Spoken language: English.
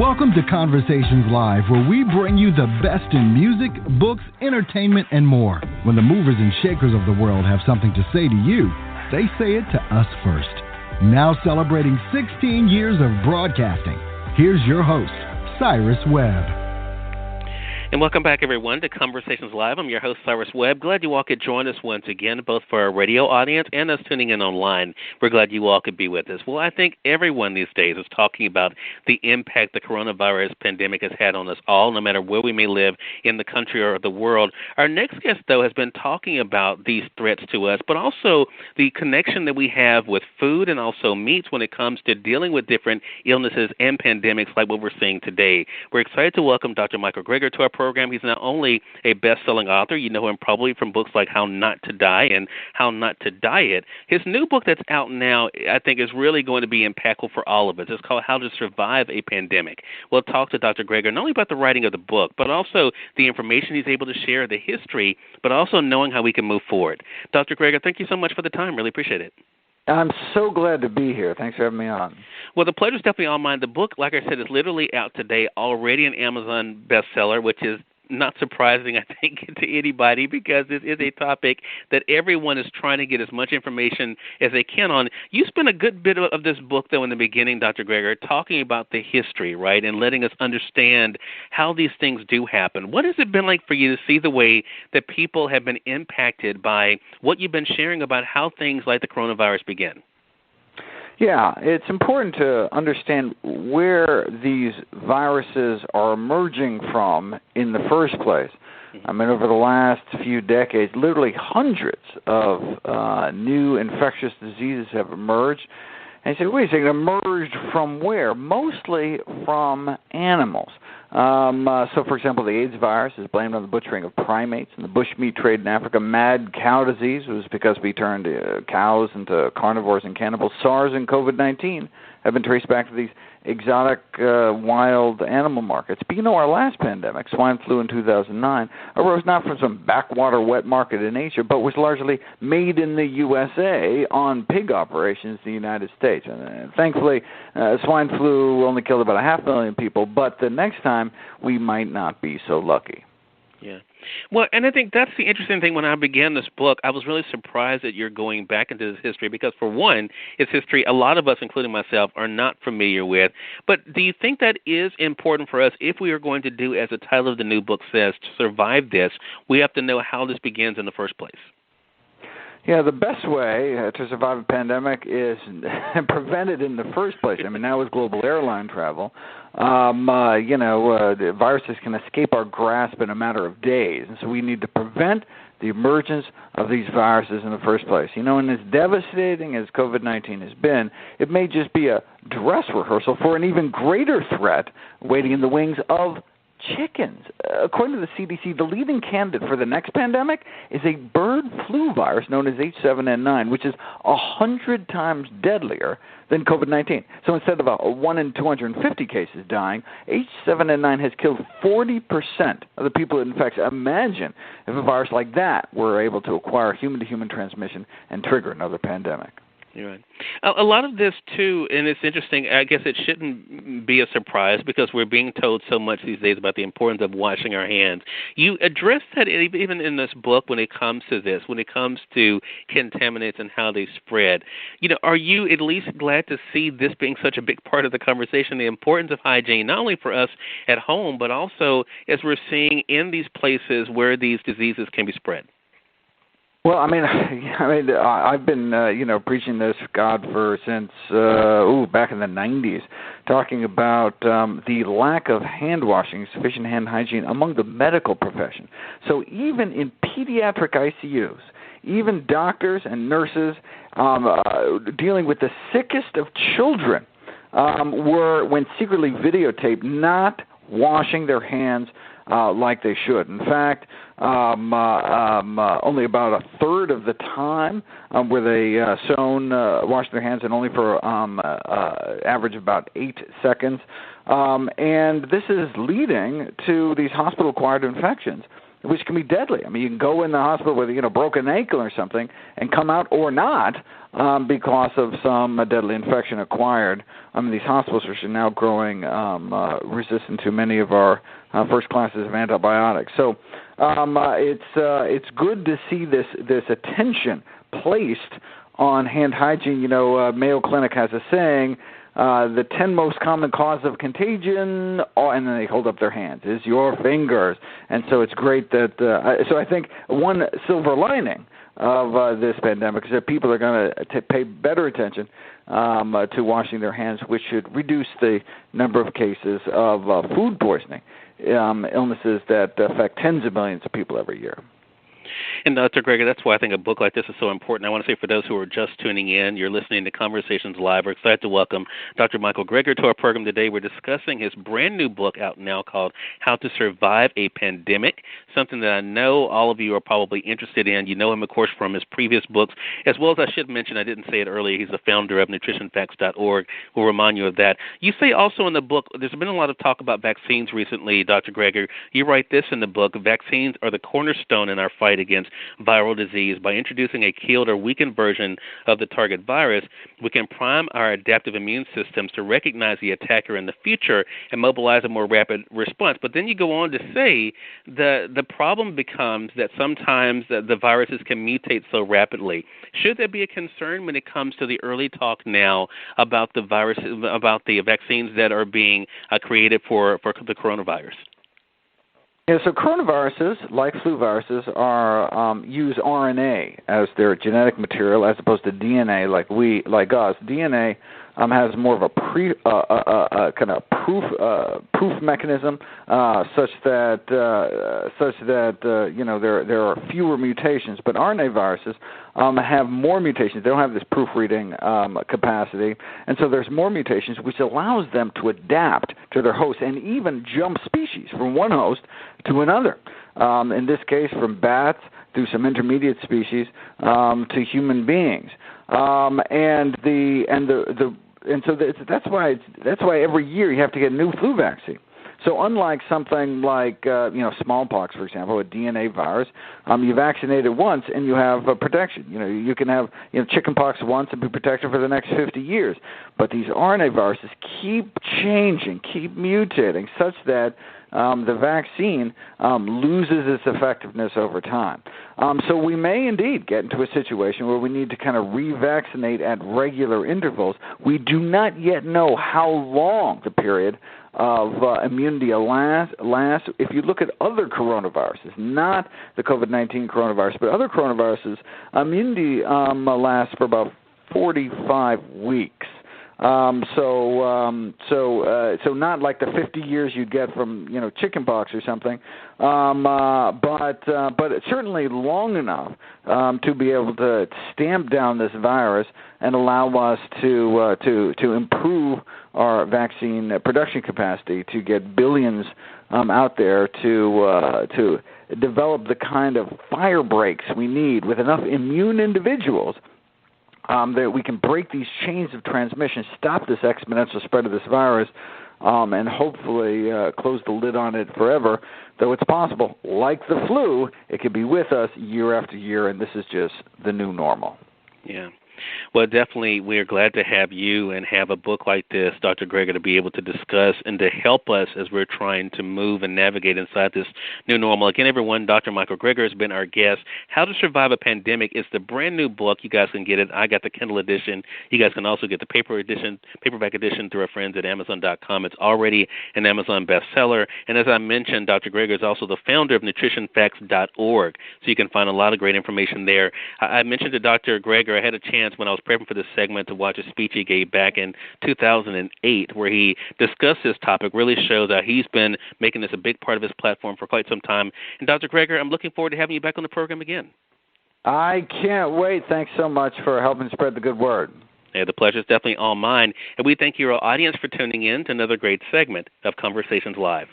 Welcome to Conversations Live, where we bring you the best in music, books, entertainment, and more. When the movers and shakers of the world have something to say to you, they say it to us first. Now celebrating 16 years of broadcasting, here's your host, Cyrus Webb. And welcome back, everyone, to Conversations Live. I'm your host, Cyrus Webb. Glad you all could join us once again, both for our radio audience and us tuning in online. We're glad you all could be with us. Well, I think everyone these days is talking about the impact the coronavirus pandemic has had on us all, no matter where we may live in the country or the world. Our next guest, though, has been talking about these threats to us, but also the connection that we have with food and also meats when it comes to dealing with different illnesses and pandemics like what we're seeing today. We're excited to welcome Dr. Michael Greger to our program. He's not only a best-selling author, you know him probably from books like How Not to Die and How Not to Diet. His new book that's out now, I think, is really going to be impactful for all of us. It's called How to Survive a Pandemic. We'll talk to Dr. Greger not only about the writing of the book, but also the information he's able to share, the history, but also knowing how we can move forward. Dr. Greger, thank you so much for the time. Really appreciate it. I'm so glad to be here. Thanks for having me on. Well, the pleasure's definitely all mine. The book, like I said, is literally out today, already an Amazon bestseller, which is not surprising, I think, to anybody because this is a topic that everyone is trying to get as much information as they can on. You spent a good bit of this book, though, in the beginning, Dr. Greger, talking about the history, right, and letting us understand how these things do happen. What has it been like for you to see the way that people have been impacted by what you've been sharing about how things like the coronavirus began? Yeah, it's important to understand where these viruses are emerging from in the first place. I mean, over the last few decades, literally hundreds of new infectious diseases have emerged. And you say, wait a second, emerged from where? Mostly from animals. So, for example, the AIDS virus is blamed on the butchering of primates and the bushmeat trade in Africa. Mad cow disease was because we turned cows into carnivores and cannibals. SARS and COVID-19 have been traced back to these exotic wild animal markets. But you know, our last pandemic, swine flu in 2009, arose not from some backwater wet market in Asia, but was largely made in the USA on pig operations in the United States. And thankfully, swine flu only killed about 500,000 people, but the next time we might not be so lucky. Yeah. Well, and I think that's the interesting thing. When I began this book, I was really surprised that you're going back into this history because, for one, it's history a lot of us, including myself, are not familiar with. But do you think that is important for us if we are going to do, as the title of the new book says, to survive this, we have to know how this begins in the first place? Yeah, the best way to survive a pandemic is prevent it in the first place. I mean, now with global airline travel, the viruses can escape our grasp in a matter of days. And so we need to prevent the emergence of these viruses in the first place. You know, and as devastating as COVID-19 has been, it may just be a dress rehearsal for an even greater threat waiting in the wings of chickens. According to the CDC, the leading candidate for the next pandemic is a bird flu virus known as H7N9, which is 100 times deadlier than COVID-19. So instead of a 1 in 250 cases dying, H7N9 has killed 40% of the people it infects. Imagine if a virus like that were able to acquire human-to-human transmission and trigger another pandemic. You're right. A lot of this, too, and it's interesting, I guess it shouldn't be a surprise because we're being told so much these days about the importance of washing our hands. You address that even in this book when it comes to this, when it comes to contaminants and how they spread. You know, are you at least glad to see this being such a big part of the conversation, the importance of hygiene, not only for us at home, but also as we're seeing in these places where these diseases can be spread? Well, I've been, preaching this, since back in the 90s, talking about the lack of hand washing, sufficient hand hygiene among the medical profession. So even in pediatric ICUs, even doctors and nurses dealing with the sickest of children were, when secretly videotaped, not washing their hands like they should. In fact, only about a third of the time were they washed their hands, and only for average of about 8 seconds. And this is leading to these hospital-acquired infections which can be deadly. I mean, you can go in the hospital with a broken ankle or something and come out or not because of some deadly infection acquired. These hospitals are now growing resistant to many of our first classes of antibiotics. So it's good to see this attention placed on hand hygiene. Mayo Clinic has a saying, the 10 most common cause of contagion, and then they hold up their hands, is your fingers. And so it's great that, so I think one silver lining of this pandemic is that people are going to pay better attention to washing their hands, which should reduce the number of cases of food poisoning, illnesses that affect tens of millions of people every year. And Dr. Greger, that's why I think a book like this is so important. I want to say for those who are just tuning in, you're listening to Conversations Live. We're excited to welcome Dr. Michael Greger to our program today. We're discussing his brand new book out now called How to Survive a Pandemic, something that I know all of you are probably interested in. You know him, of course, from his previous books, as well as I should mention, I didn't say it earlier, he's the founder of nutritionfacts.org. We'll remind you of that. You say also in the book, there's been a lot of talk about vaccines recently, Dr. Greger. You write this in the book, vaccines are the cornerstone in our fight against viral disease. By introducing a killed or weakened version of the target virus, we can prime our adaptive immune systems to recognize the attacker in the future and mobilize a more rapid response. But then you go on to say the problem becomes that sometimes the viruses can mutate so rapidly. Should there be a concern when it comes to the early talk now about the viruses, about the vaccines that are being created for the coronavirus? Yeah, so coronaviruses, like flu viruses, use RNA as their genetic material as opposed to DNA, like us. DNA has more of a kind of proof mechanism, such that there are fewer mutations. But RNA viruses have more mutations. They don't have this proofreading capacity, and so there's more mutations, which allows them to adapt to their host and even jump species from one host to another. In this case, from bats through some intermediate species to human beings, that's why every year you have to get a new flu vaccine. So unlike something like smallpox, for example, a DNA virus, you vaccinate it once and you have protection. You can have chickenpox once and be protected for the next 50 years. But these RNA viruses keep changing, keep mutating, such that the vaccine loses its effectiveness over time. So we may indeed get into a situation where we need to kind of revaccinate at regular intervals. We do not yet know how long the period of immunity lasts. If you look at other coronaviruses, not the COVID-19 coronavirus, but other coronaviruses, immunity lasts for about 45 weeks. So not like the 50 years you'd get from chickenpox or something, but it's certainly long enough to be able to stamp down this virus and allow us to improve our vaccine production capacity to get billions out there to develop the kind of fire breaks we need with enough immune individuals that we can break these chains of transmission, stop this exponential spread of this virus, and hopefully close the lid on it forever. Though it's possible, like the flu, it could be with us year after year, and this is just the new normal. Yeah. Well, definitely, we're glad to have you and have a book like this, Dr. Greger, to be able to discuss and to help us as we're trying to move and navigate inside this new normal. Again, everyone, Dr. Michael Greger has been our guest. How to Survive a Pandemic is the brand new book. You guys can get it. I got the Kindle edition. You guys can also get the paperback edition through our friends at Amazon.com. It's already an Amazon bestseller. And as I mentioned, Dr. Greger is also the founder of nutritionfacts.org, so you can find a lot of great information there. I mentioned to Dr. Greger, I had a chance when I was prepping for this segment to watch a speech he gave back in 2008 where he discussed this topic. Really shows how he's been making this a big part of his platform for quite some time. And Dr. Greger, I'm looking forward to having you back on the program again. I can't wait. Thanks so much for helping spread the good word. Yeah, the pleasure is definitely all mine. And we thank your audience for tuning in to another great segment of Conversations Live.